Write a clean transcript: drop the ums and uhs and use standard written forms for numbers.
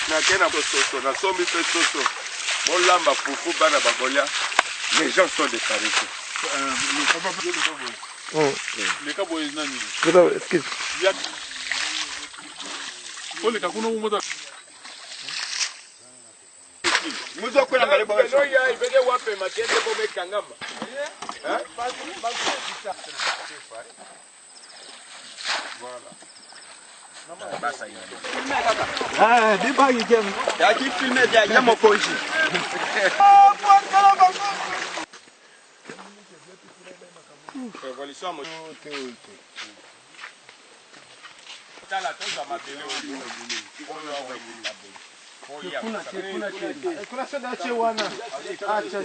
Na kena soso, na sombi pe soso. Bon lamba fufu bana bagolia. Les gens sont déparés. Le cabo est nani. Excuse. Oh, le cabo non mota. Muzo kwela ngale bawe. No ya ibede wape matende ko mekangamba. Voilà. Ah, dis pas qu'il y a. Il y a qui filme derrière mon conji. Révolution mo. Tala toza mabele o. Kuna soda che wana. Acha.